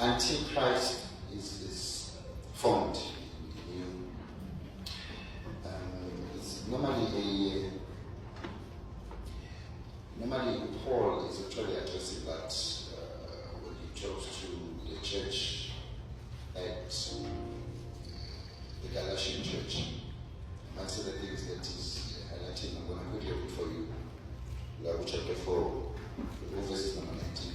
Antichrist is formed in you. It's normally Paul is actually addressing that when he talks to the church at the Galatian church. Amongst the things that is highlighting, I'm going to quickly read for you. Chapter 4, verses number 19.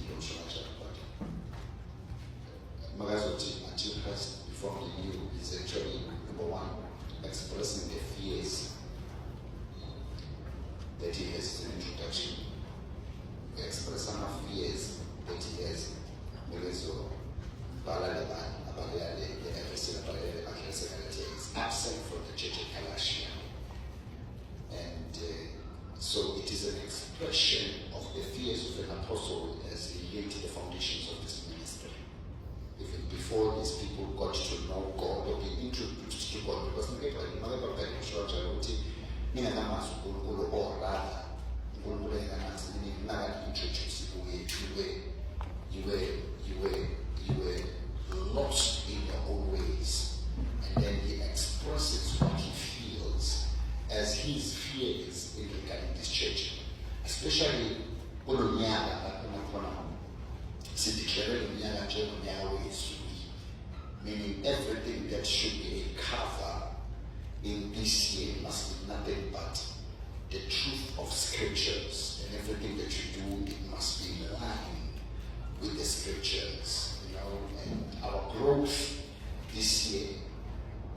Magazoti Antichrist before the new is actually number one, expressing the fears that he has in introduction. We express some fears that he has. Is absent from the church of Galatia. And so it is an expression of the fears of an apostle as he laid the foundations of this ministry. Even before these people got to know God or be introduced to God, because you were lost in your own ways. And then he expresses what he feels as his fears in regarding this church. Especially meaning everything that should be a cover in this year must be nothing but the truth of scriptures, and everything that you do, it must be in line with the scriptures, and our growth this year,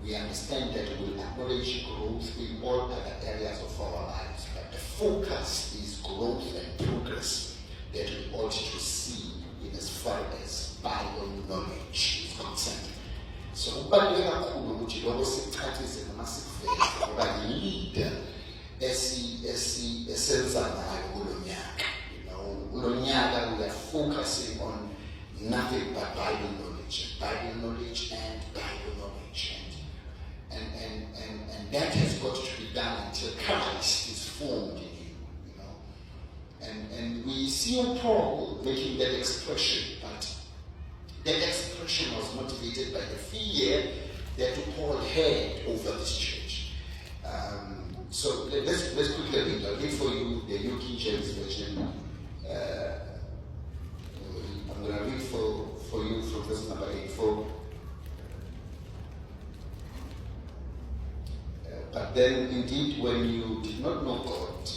we understand that we will acknowledge growth in all other areas of our lives, but the focus is growth and progress that we ought to see in as far as Bible knowledge is concerned. So, but we are cool, which always practice and massive faith, but leader, we are focusing on nothing but Bible knowledge, and that has got to be done until Christ is formed in you, And we see Paul making that expression, but that expression was motivated by the fear that Paul had over this church. So let's quickly read. I'll read for you the New King James Version. I'm going to read for you from verse number 84. But then indeed, when you did not know God,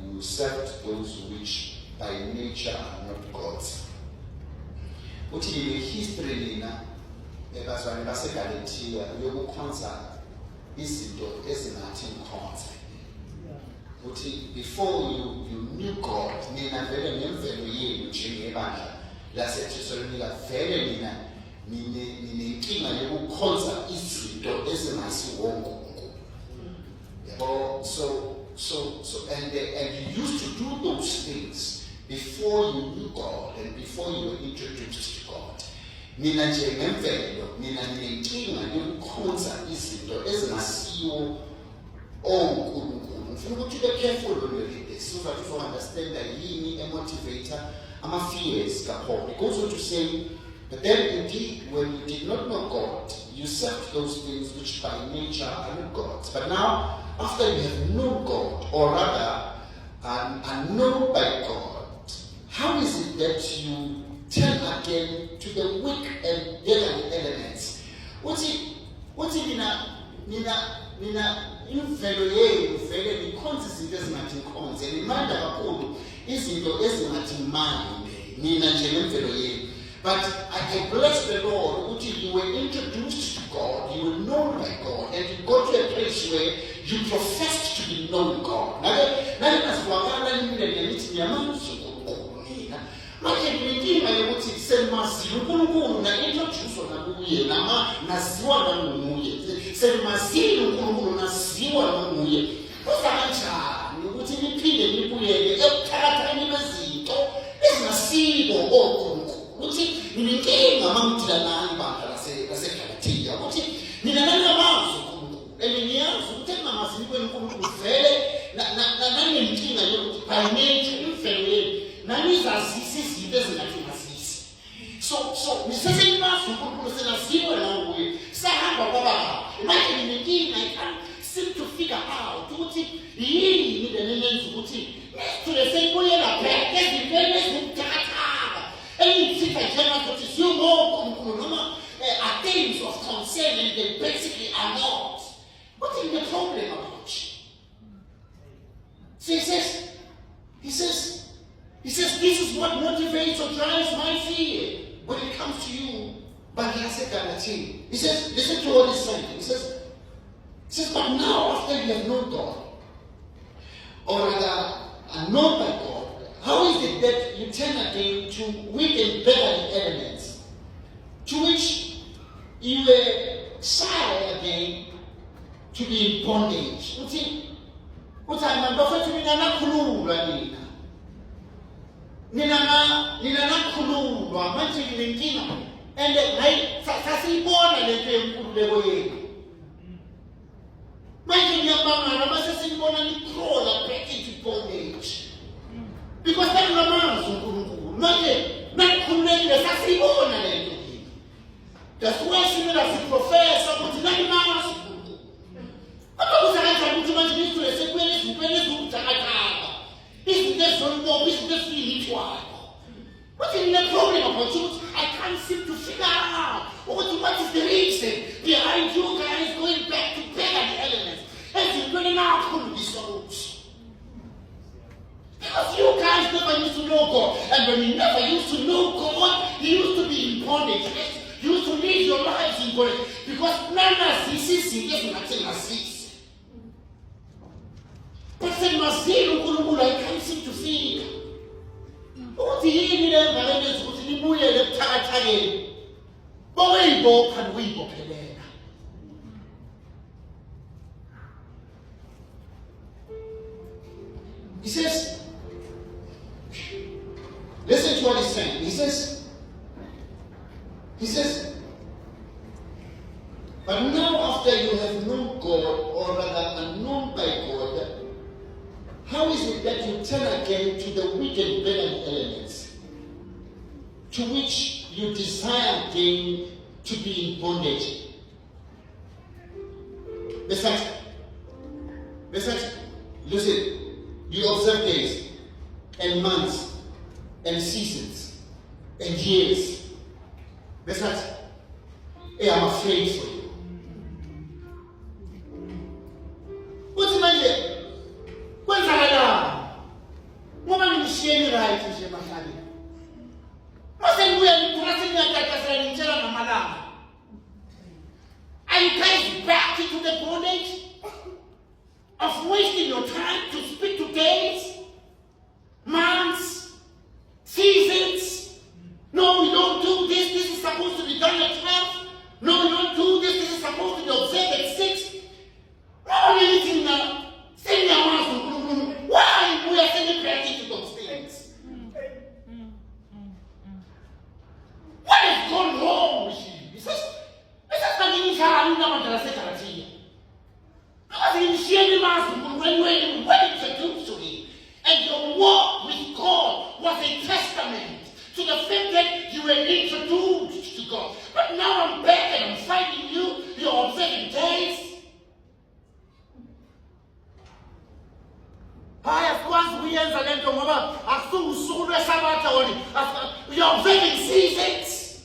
you served those which by nature are not gods. Uthi history lina ebazwane baseGalatia yokukhonza izinto ezingathi ngikhonze. Uthi before you knew God, nina vele ngemvelo yenu njengebandla laseThesalonika vele ninenkinga yokukhonza izinto ezingasiwo uNkulunkulu. Yabo, so and you used to do those things before you knew God and before you were introduced to God. Nina njengemvelo ninenkinga yokukhonza izinto ezingasiwo uNkulunkulu. Ufuna ukuthi be careful when you read this so that you understand that yini a motivator ama fears kaPaul. He goes on to say, but then indeed when you did not know God, you served those things which by nature are not gods. But now, after you have known God, or rather are known by God, how is it that you turn again to the weak and delicate elements? What's it nina imvelo yenu vele nikhonza izinto ezingathi ngikhonze, nimanda kakhulu izinto ezingathi mande nina njengemvelo yenu. But I bless the Lord ukuthi you were introduced to God, you were known by God, and you got to a place where you professed to be known God. Nale nasibakala nimile ngithi ngiyamanzi uNkulunkulu mina. Manje nginkinga yokuthi semazi uNkulunkulu na introduce nakuye naziwa nanguye. Semazile uNkulunkulu naziwa nanguye. Kufanele ukuthi niphinde nibuyele ekuthakatheni bezinto ezingasiko oNkulunkulu. Ukuthi ninenkinga mamdila nani bandla laseGalatia. Ukuthi nina nanabazi uNkulunkulu. Eniyazi ukuthi engamazi uNkulunkulu vele nanenkinga yokuthi by nature imvelo yenu nanizazisa izinto ezingathi ngazisi. So nisese ukuthi yini le nenza ukuthi nesithuke sekubuyela back ezintweni ezibuthakathaka eyithitha njena futhi siyongonkulunkulu noma are things of concern and they basically are not. What is the problem about you? So he says, this is what motivates or drives my fear when it comes to you. But he says, listen to what he's saying. He says, but now after you have known God, or rather are known by God, how is it that you turn again to weak and beggarly elements, to which you were shy again to be in bondage? Nina nakhululwa manje nginenkinga and hayi sasiyibona lento yenkululeko yenu manje ngiyabangala mase siyibona nikhrola back into bondage because nakunamazwi uNkulunkulu manje nakukhululekile sasiyibona lento yini. That's why simela siprofesa ukuthi nakunamazwi uNkulunkulu kodwa kuzakanjani ukuthi manje nisuke sekubele izintweni ezibuthakathaka izinto ezontoba izinto eziyithwayo. What is the problem about you? I can't seem to figure out what is the reason behind you guys going back to beggarly elements. And you're running out of this solution. Because you guys never used to know God. And when you never used to know God, you used to be in bondage. You used to live your lives in bondage. Because nana sisi yes nothing assist. But then I can't seem to figure. Uthi yini le ngale ukuthi nibuyele ebuthakathakeni bowuyibopha nokuyibophelela. He says, listen to what he's saying. He says, but now after you have known God, or rather are known by God, how is it that you turn again to the weak and beggarly elements, to which you desire again to be in bondage? Listen, you observe days and months and seasons and years. Listen, hey, I'm afraid for you. What's the matter? Kwenzakalani? Ngoba ngishiyeni right nje emahlali. Mase ngibuya ngiphuma sengiyatatazela ngitshela ngamalanga. Are you guys back into the bondage of wasting your time to speak to days, months, seasons? No, we don't do this. This is supposed to be done at 12. No, we don't do this. This is supposed to be observed at 6. Why are you eating now? Why we are celebrating to those things? What has gone wrong with you? He says, when you introduced to him, and your walk with God was a testament to the fact that you were introduced to God. But now I'm back and I'm finding you're observing days. You're observing seasons.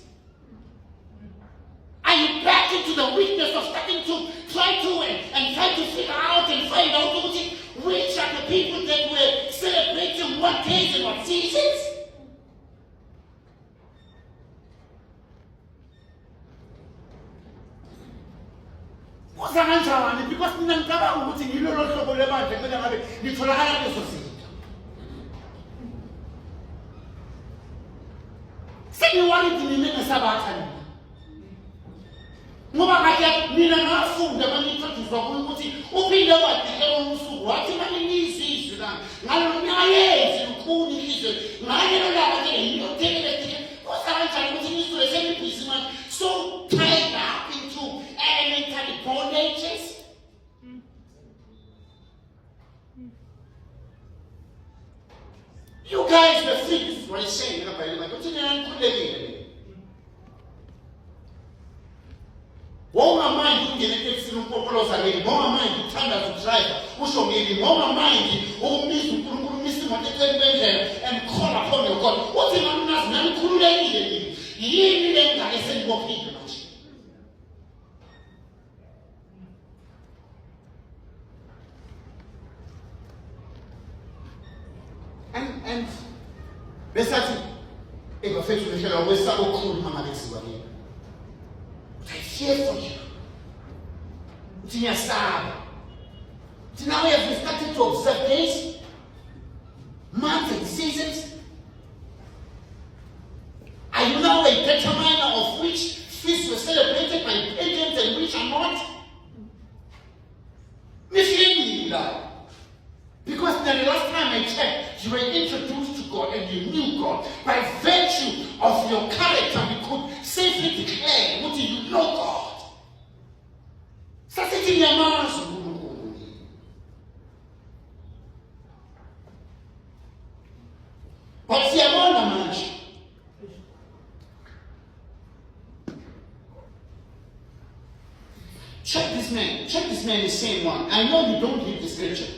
Are you back into the weakness of starting to try to figure out and find out which are the people that were celebrating what days and what seasons? Because ngoba kade mina ngafunda manithothizwa ukuthi uphinde wadikela usuku wathi maningizizwe la ngalo nyayezi ukhuni izwe ngalo laba ke ngiyothelele kusakanjani ukuthi nizwe semibhizi manje so tied up into elementary bondages. You guys were free. This is what he's saying. Wonga mind ungena etekisini umpopoloza ngeli, monga mind uthanda ukudrive, usho ngeli, monga mind ukumisa uNkulunkulu umisa imoto eceleni kwendlela and call upon your God. Uthi ngamunazi nanikhululekile yini? Yini le ngake senibophile manje? And besathi ebafethu behlela ukwesaba okukhulu mama besiwa yini. I fear for you. Uthi ngiyasaba. Uthi now we have started to observe days, months and seasons. Are you now a determiner of which feasts were celebrated by pagans and which are not? Because the last time I checked, you were introduced to God and you knew God. By virtue of your character, we could safely declare, what do you know God? But check this man is saying one. I know you don't read the scripture,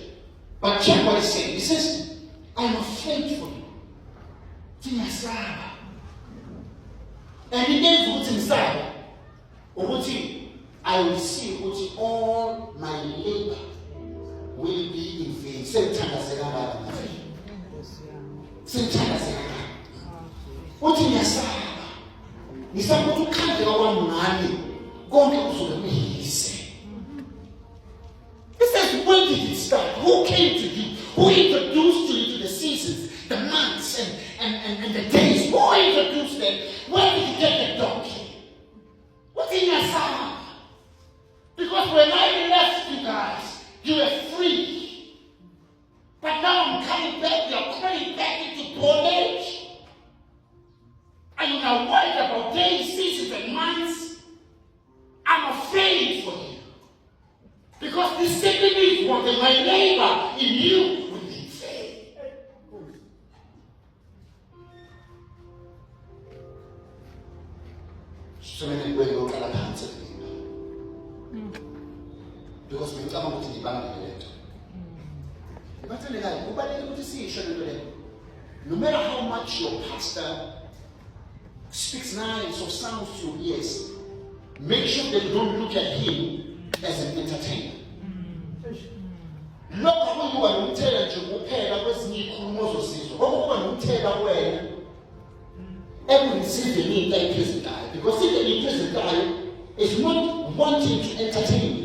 but check what he's saying. He says, I'm afraid for you. And he gave what's inside. I will see all my labor will be in vain. He says, when did it start? Who came to you? Who introduced you to the seasons, the months, and the days? Who introduced them? Where did you get the donkey? What's in your stomach? Because when I left you guys, you were free. But now I'm coming back, you're coming back into bondage. Are you now worried about days, seasons, and months? I'm afraid for you. Because this simply means what my labor in you will be vain. So many people look at the answer. Because we come to the bank. No matter how much your pastor speaks nice or sounds to your ears, make sure that you don't look at him as an entertainer. Look how you are not telling you every receive need that prison die. Because if any prison die is not wanting to entertain you.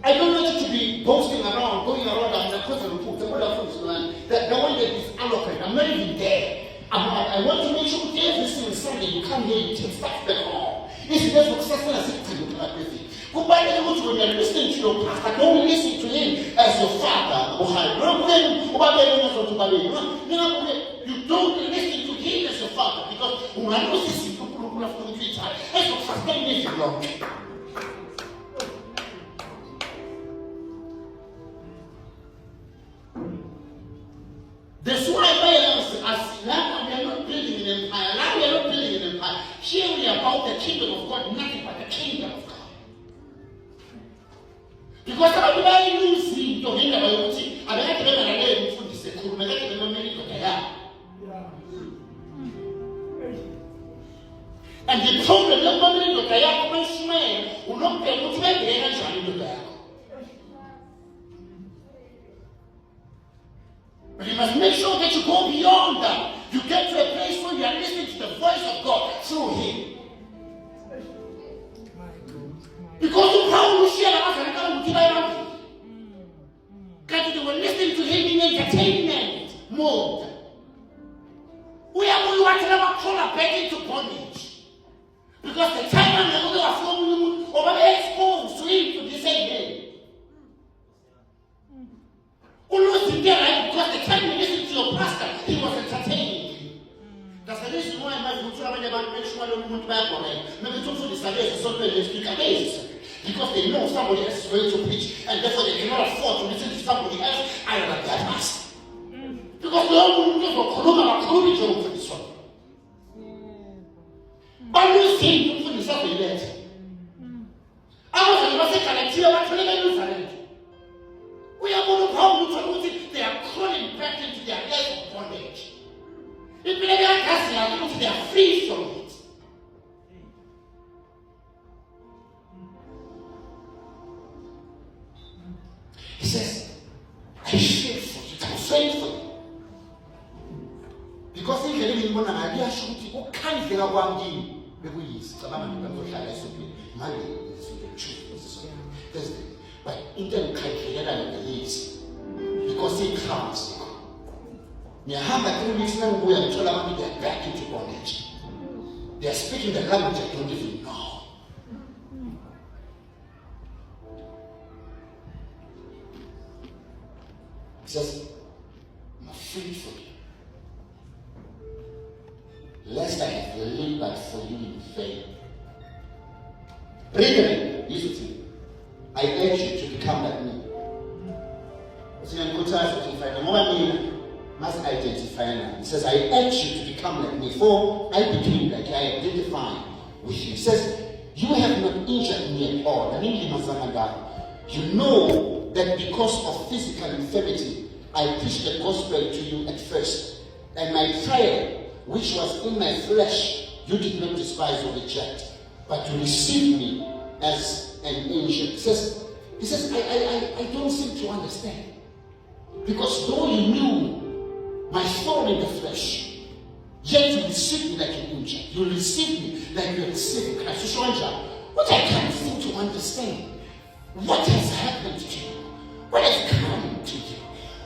I don't want you to be boasting around, going around and the prison report, that the one that is allocated. I'm not even there. I want to make sure every single Sunday you come here, you take stuff back home. It's just successful as it to look like this. Goodbye, when you're listening to your pastor, don't listen to him as your father. You don't listen to him as your father because when I listen to people, that's why as now we are not building an empire. Now we are not building an empire. Here we are about the kingdom of God, nothing but the kingdom of God. Because everybody knows him to him about it. I like to learn from this. I like to learn many of them. And the problem of family of Kaya Commission will not be able to make the energy of the But you must make sure that you go beyond that. You get to a place where you are listening to the voice of God through him. Because of how we share they were listening to him in entertainment mode. We are going to never call a back into bondage. Because the time I'm going to film over exposed to him to the same day. Because the time you listen to your pastor, he was entertaining you. That's the reason why I'm going to make sure I don't put back on it. Maybe it's also the Sunday, so they speak against. Because they know somebody else is going to preach, and therefore they cannot afford to listen to somebody else. I am like that master. Because we all want to go for this one. But we think to put this up in that. I was baseGalatia batholela eNazareth. Uyabona uPaul uthola ukuthi they are crawling back into their life of bondage. Impilo yakazi yabo ukuthi they are free from it. He says, I fear for you, I'm afraid for you. Because indlela engibona ngayo iyasho ukuthi ukukhandleka kwami kini bekuyisi cabanga ngizohlala esontweni manje ngizohlala Thursday but into engikhandlekela ngiyisi because ikhasi ngiyahamba 3 weeks nangibuya ngithola abantu they are back into bondage. They are speaking the language I don't even know. He says, I'm afraid for you. Lest I have labored for you in vain. Brethren, listen to me. I urge you to become like me. Must identify now. He says, I urge you to become like me, for I became like I identify with you. He says, you have not injured me at all. You know that because of physical infirmity, I preached the gospel to you at first, and my trial, which was in my flesh, you did not despise or reject, but you received me as an angel. He says, I don't seem to understand. Because though you knew my thorn in the flesh, yet you received me like an angel. You received me like you received Christ. What I can't seem to understand. What has happened to you? What has come to you?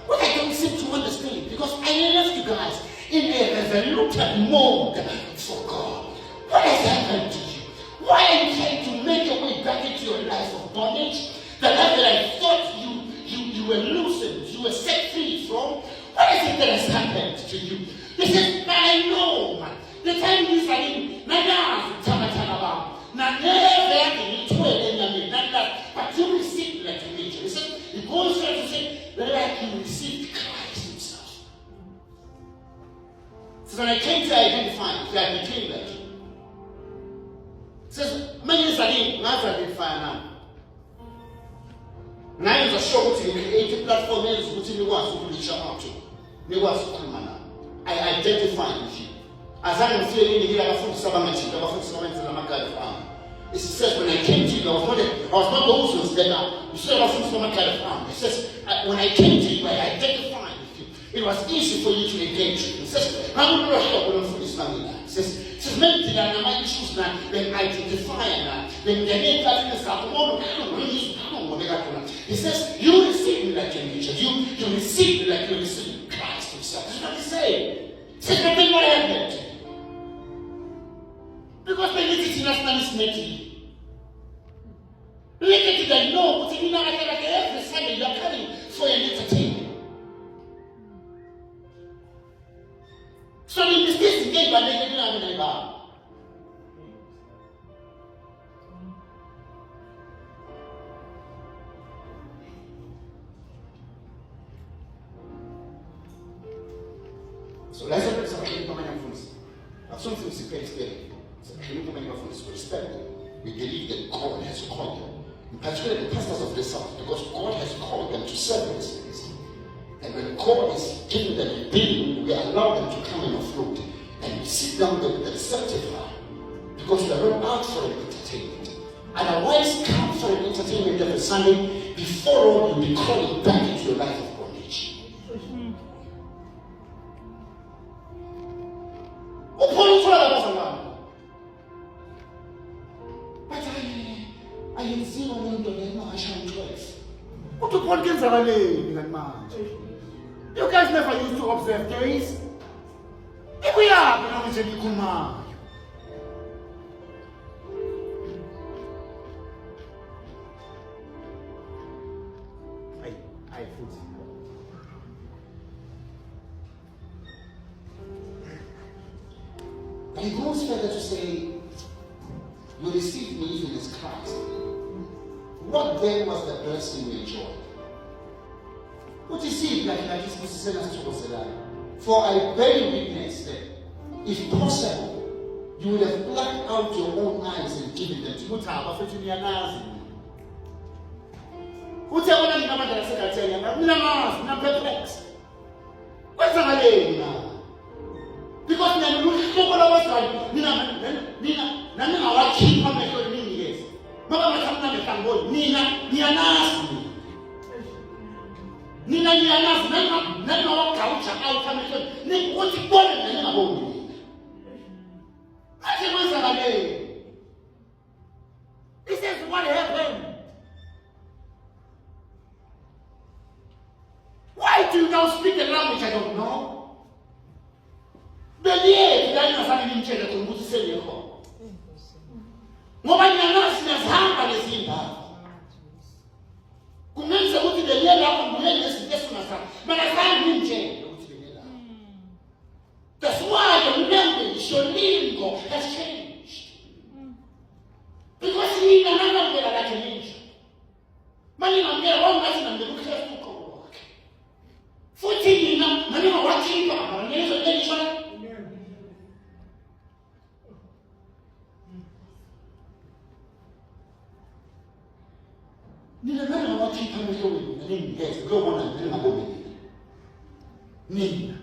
What I don't seem to understand. Because I left you guys in a resolute mode for God. What has happened to you? Why are you trying to make your way back into your life of bondage? The life that I thought you were loosened, you were set free from. What is it that has happened to you? He says, I know, man. The time is like, but you received like a nature. He said, it goes on to say, like you received Christ himself. So when I came to identify, I became like you. He says, many years ago, not identify now. Now is a show to create a platform which you want to reach out to. I identify with you. As I am feeling here, I it says when I came to you, I was not those who was there now. You said I was from a kind of arm. It says when I came to you, I identified with you. It was easy for you to engage with. It says how do you help when I'm from this family now? It says many things are my issues now. Then identify now. Then the name that is up. He says you receive me like your nature. You receive me like you receive Christ himself. That's what he said. He says nothing more happened. Because the literature is making. Look at it and know, but you know, every Sunday you are coming for an entertainment. So in this case, again, but they didn't have any bar. So let's open something from my influence. I've shown some secret today. We believe that God has called them, in particular the pastors of the South, because God has called them to serve this place. And when God is giving them a bill, we allow them to come and afloat and sit down with the receptive heart, because we are not out for an entertainment. Otherwise, come for an entertainment every Sunday. Before all, you'll be calling back into your life of bondage. You guys never used to observe days. If we are, we don't need to come. But he goes further to say, you received me even as Christ. What then was the blessing we enjoyed? What you see, like this for I bear witness that, if possible, you would have plucked out your own eyes and given them to Uthi yabona mina manje lasegathenya mina ngazi mina perplex. Kwenzakaleni na? Because mina ngikuhlobo lawazali mina nami ngawakhipha amehlo ningiyeza. Baba mathamna ngehangoni mina ngiyanazi. Nina ngiyanazi nami ngawagawuja out amehlo nikuthi kubone mina ngingaboni. Ake kwenzakaleni? This is what happened. Why do you now speak a language I don't know? Believe that you have been changed to move to say your home. Nobody else has hampered the scene. Kumenza kuti belela kumulele sigesuna but I can't been changed. That's why the language, your lingo has changed. Because he never get like an inch. Money not get one person and the book has to go. 14 money not watching on the nation. Nina nani watching on the show? Yes, go on and tell me. Nina.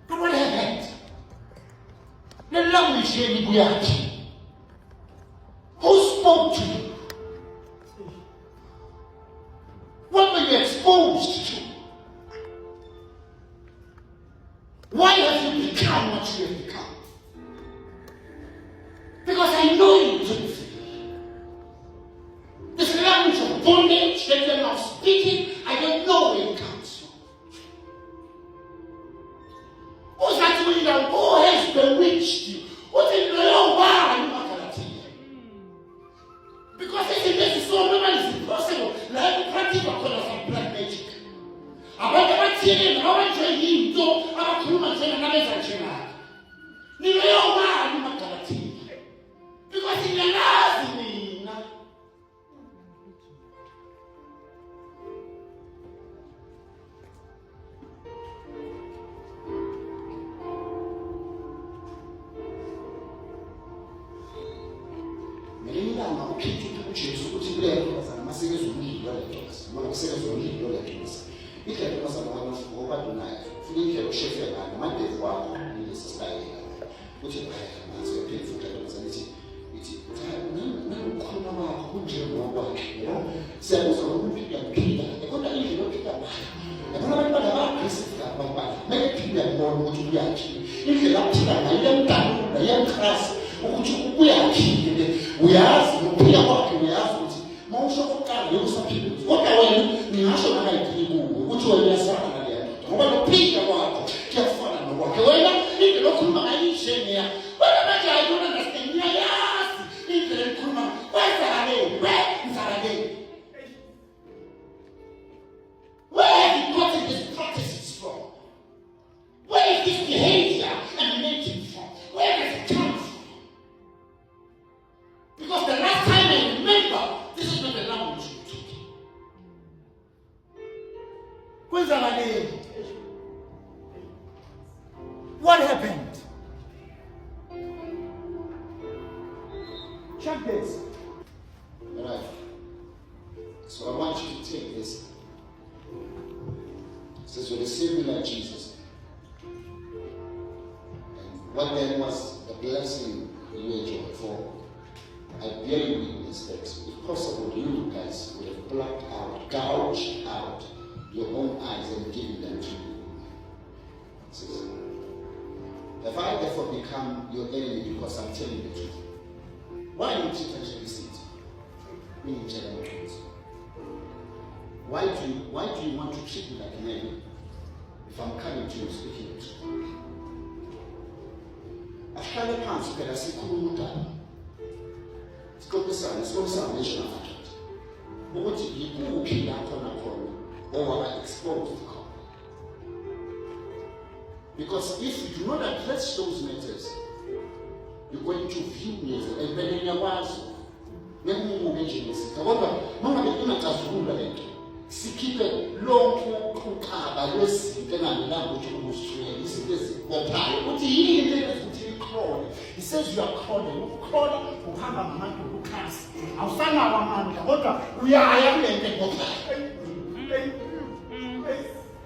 But what happened? The language in Buyaki. Who spoke to you? What were you exposed to? Why have you become what you have become? Because I know you to be free. This language of bondage that you're now speaking, I don't know where it comes from. Who's that doing that? Who has bewitched you? What in the Lord? Because this is so normal, it's impossible. Like practical colors of black magic. About the material, how I train him, though, I'm a human trainer, and I'm a trainer. Because in the last me. What happened? Check this. All right. So I want you to take this. It says you're receiving like Jesus. And what then was the blessing you enjoyed for? I bear witness that if possible, you guys would have plucked out, gouged out your own eyes and given them to you. Says, have I therefore become your enemy because I'm telling the truth? Why don't you actually see it? Why do you want to treat me like an enemy if I'm coming to you speaking the truth? Ahlale phansi phela sikhuluma udaba. Sixoxisane nation after ukuthi yikuphi lapho nakhona owaba exposed khona. Because if you do not address those matters, you're going to view me and then ngiyakwazi ngemuke nje ngesika kodwa mangabe ungacazulula lento sikhiphe lonke uqhaqaba lwezinto enganelanga ukuthi ubusithule izinto ezibophayo ukuthi yini into ukuthi crawl. He says you are crawling. Crawl, uhamba ngamadolo ukhasi. Awusanawo amandla kodwa uyaya kulento ngoba.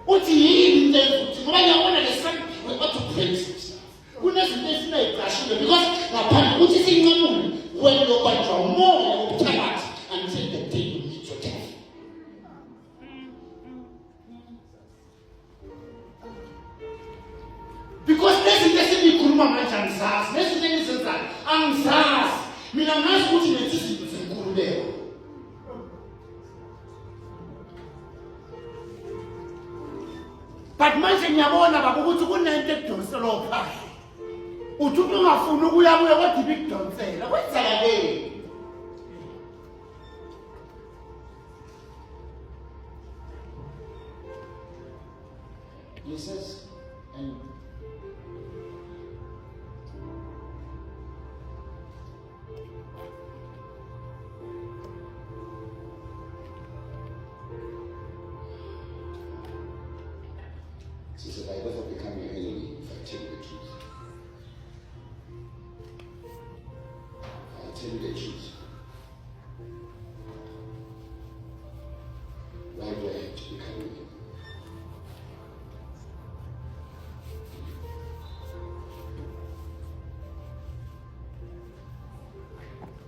Uthi yini into futhi ngoba ngiyabona lesami wathi praise. Kunezinto esinayigashile because ngaphandle ukuthi sinqamule wena lokwanjwa umoya wokuthakathi until the day you meet your death. Because nezinto esinikhuluma manje angizazi, nezinto engizenzayo angizazi. Mina ngazi ukuthi lethi izinto zenkululeko. But manje ngiyabona baba ukuthi kunento ekudonsela phakathi. Uthi ungafuni ukuya kodwa ibikudonsela. Kwenzakale. He says, and he said, I never become your enemy if I tell you the truth. I tell you the truth. Why do I have to become your enemy?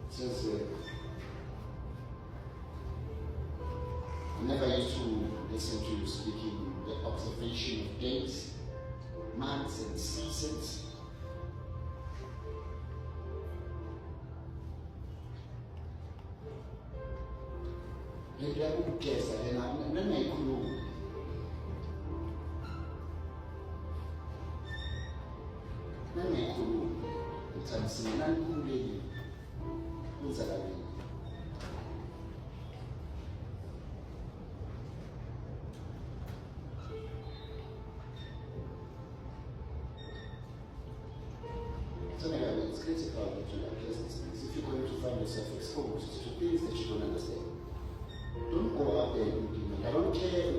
It says, I never used to listen to you speaking the observation of days, months, and seasons. So anyway, it's critical to address these things. If you're going to find yourself exposed to things that you don't understand, don't go out there and implement. I don't care to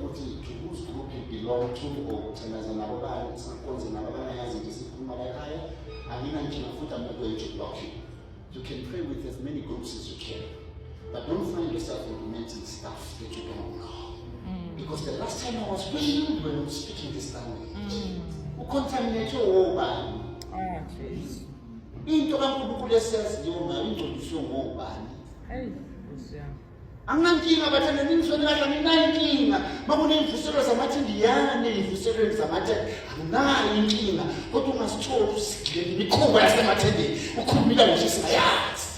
whose group you belong to or I'm not going to block you. You can pray with as many groups as you can. But don't find yourself implementing stuff that you don't know. Because the last time I was reading, we were speaking this language. Who contaminate your whole body? Into kaNkulunkulu esiyaziyo introduction ngobani angankinga bathanda ningisweni kahle nginayinkinga makunemvuselo zamathi ndiyane imvuselo zamathi akunayo inkinga kodwa ungasitholi usigcine imikhuba yasemathendeni ukhulumile nje singayazi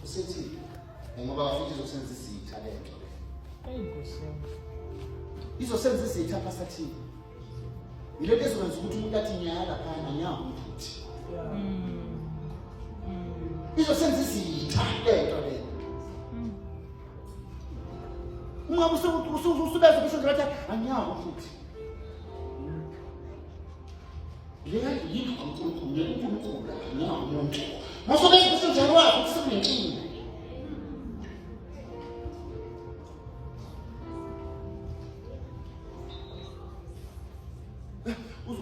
usethi ngoba bafika izosenza izitha lento izosenza izitha pasathini yilento ezokwenza ukuthi umuntu athi nyala phana nyawo umfuthi izosenza izitha lento le uma usubeza kusho ngathi anyawo umfuthi leya yini uNkulunkulu nyawo umuntu masobese kusho njalo wakho kusebenkinga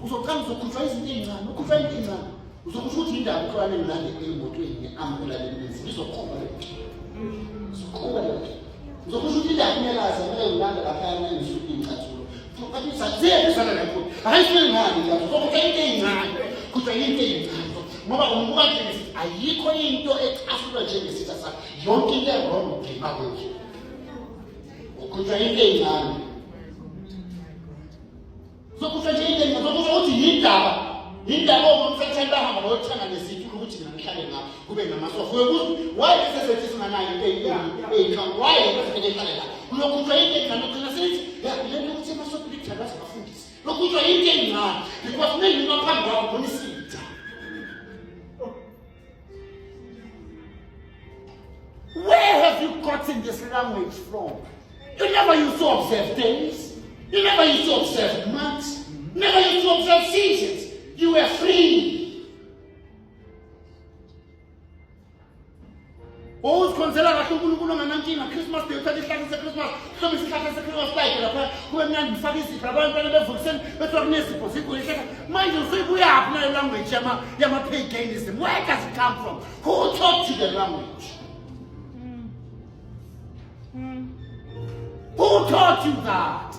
uzoqala uzokhutshwa izinto ezincane ukhutshwa into ezincane uzokusho ukuthi indaba uqale ngilande emotweni ambulela lemizini izoqhubha izoqhubha uzokusho ukuthi indaba uyalaza manje ngilanda lapha ngisuka incathulo uqabisa ziyezana lapho ayiswele ngani lapho uzokuthi into ezincane kuthi into ezincane ngoba umbuka nje ayikho into ecasula njengesitha sakho yonke into errong ngima kwethu ukhutshwa into ezincane sokusho nje into ngizokusho ukuthi yindaba omfethela hamba bayothenga nesitulo ukuthi mina ngihlale ngapha kube namasofa ukuthi why sesethi singanayo into eyinhlanga why befike ehlale la uyokuthwa into engane sithi lento ukuthi emasofa lithandaza abafundisi lokuthwa into engane because mina ngaphambi kwakho bona isitha where have you gotten this language from? You never used to observe days. You never used to observe months. Never used to observe seasons. You were free. Uzikhonzela kahle uNkulunkulu onganankinga Christmas Day uthatha isihlahla seChristmas hlobo isihlahla seChristmas like lapha kube mnandi ngifaka izipho abantwana bevukiseni bethiwa kunezipho ziguliseka manje usuyibuyaphi nayo language yama-paganism. Where does it come from? Who taught you the language? Who taught you that?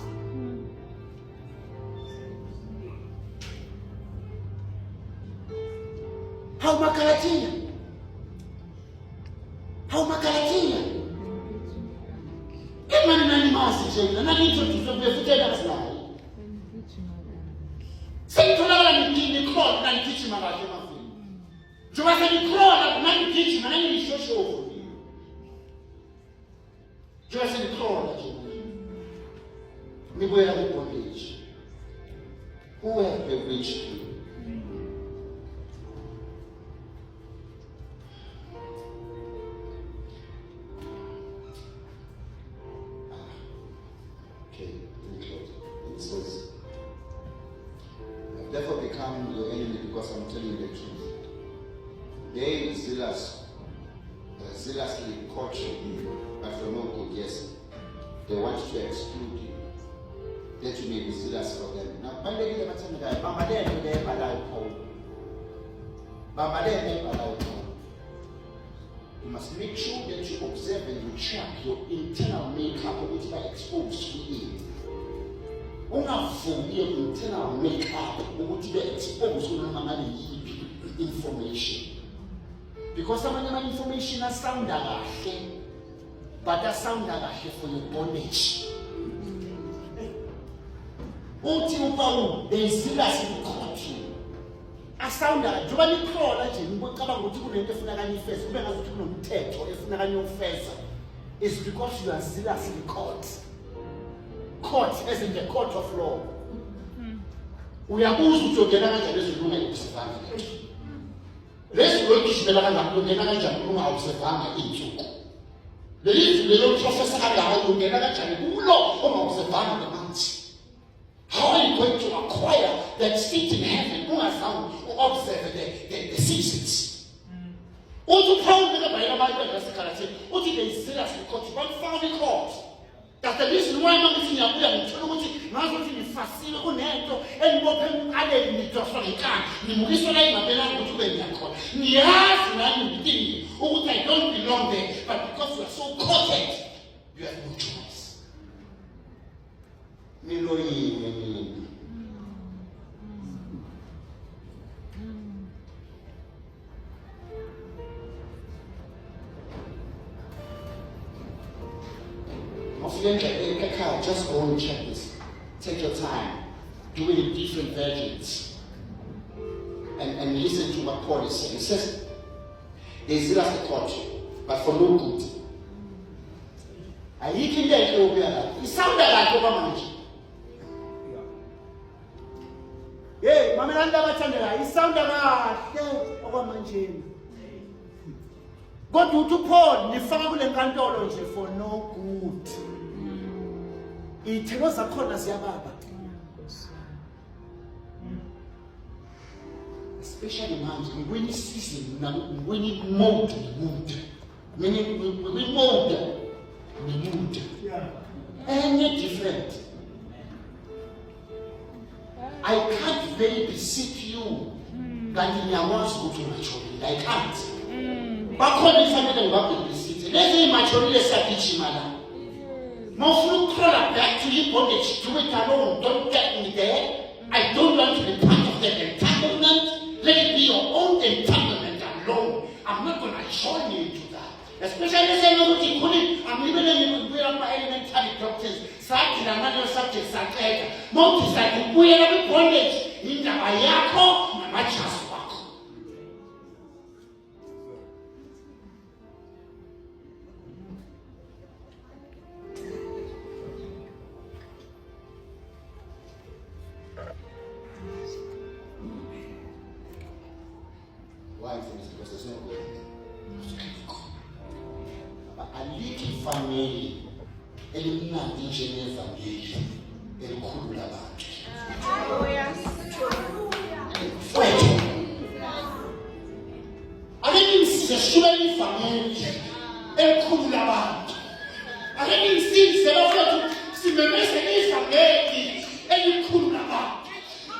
How Makalatia? How Makalatia? Get money nani masi and I need to do us now. Say to Lala the cloth and teach him about him. So I said the cloth and teach him and I need to show for you. So I said the cloth that you me where have bondage? Who have bewitched you? Therefore become your enemy because I'm telling you the truth. They zealously caught you, but for no good, yes. They want to exclude you. That you may be zealous for them. Now, you must make sure that you observe and you track your internal makeup which are exposed to you. Ungavumi your internal makeup ukuthi be exposed to information. Because some of the information are sound kahle, but that sound kahle for your bondage. Uthi uPaul bezilasi ukhothi. Asounda njengoba nikhola nje ngicabanga ukuthi kunento efunakala ifeza kube ngazuthi kunomthetho efunakala yofeza. It's because you are zealous in court. Court as in the court of law. Uyabuza ukuthi ungena kanjani ezulunga ekusivanga. Leso lokishibela kanjani ungena kanjani uma awusevanga insuku. Lelizwi lelo professor kanjani ungena kanjani kulo uma awusevanga amanzi. How are you going to acquire that seat in heaven? Who has found observe the seasons? Uthi Paul ngabhayela abantu ngasikhathi uthi they zealous because one found in court. That's the reason why I'm going to ngithola ukuthi ngazothi ngifasile kunento engibophe ukale ngidoswa ngenkani ngimukiswa la imabela ukuthi ube ngiyakhona ngiyazi nami ngidingi ukuthi I don't belong there, but because you are so courted you have no choice. Niloyini mina just go and check this. Take your time. Do it in different versions. And listen to what Paul is saying. He says, they zealous the court, but for no good. And he can get over there. It sounded like overmanaging. Hey, Mamelanda Machandela, it sounded like overmanaging. God to Paul, the family and for no good. Ithelo zakhona ziyababa. Especially manje ngikwenye season na ngikwenye mode mood. Meaning we mode. Yeah. Any different. I can't very beseech you that in your wants go to maturity. I can't. Bakhona ifanele ngibaphe beseech. Lezi maturity sakichi mala. Most crawl back to your bondage. Do it alone. Don't get me there. I don't want to be part of that entanglement. Let it be your own entanglement alone. I'm not going to join you into that. Especially as I know what you put it. I'm even in the elementary doctrines. Such another subject, such as most like we have a bondage in the Ayako, and my chance. Because there's no way. But a little family, eliminate ingene family, elikhulula abantu. Futhi. Ake ngizishula ifamily. ukukhulula abantu. Ake nisize bafowethu simemeze ivangeli elikhulula abantu.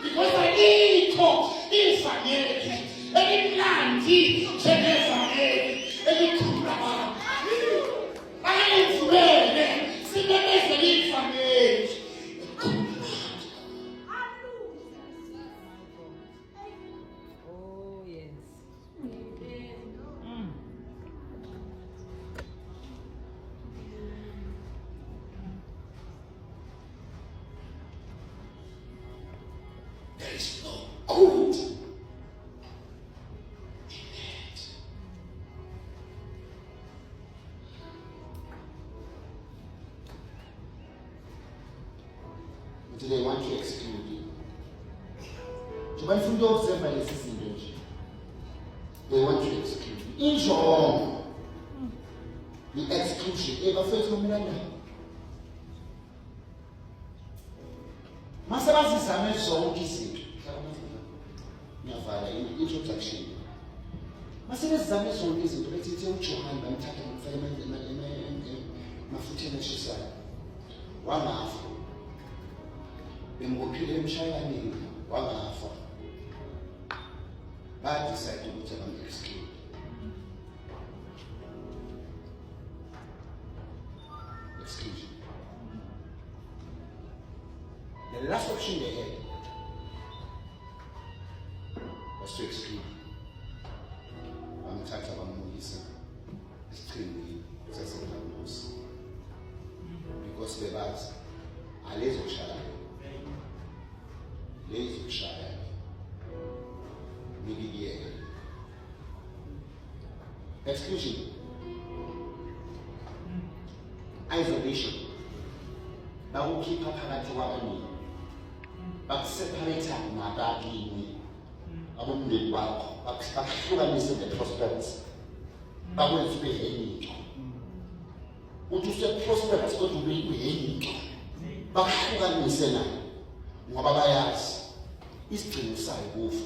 Because alikho ivangeli elimnandi njengevangeli elikhulula abantu. Ake nivumele simemeze ivangeli. There is no good in that. But they want to exclude you. They want to exclude you. Injongo the exclusion ebafethu nomlanda. Masebazizame zonke izinto. Ngiyavala introduction. Masebazizame zonke izinto bethi uJohn bamthatha ngomfela mafutheni eshisayo. Wangafa. Bembophile emshayaneni wangafa. Decide ukuthi abam-exclude. Exclusion. The last option they had was to exclude. Bamthatha bamulisa esiqhingini saseNablus. Because bebazi alezokushaya. Lezokushaya. Exclusion, isolation, bakukhipha phakathi kwabanini, bakuseparate nabakini, abomndeni wakho, bakuhlukanise the prospects, bakwenza ube yinto. Uthi use-prospects kodwa ube yinto, bakuhlukanise nayo, ngoba bayazi isigcino sayo kufa.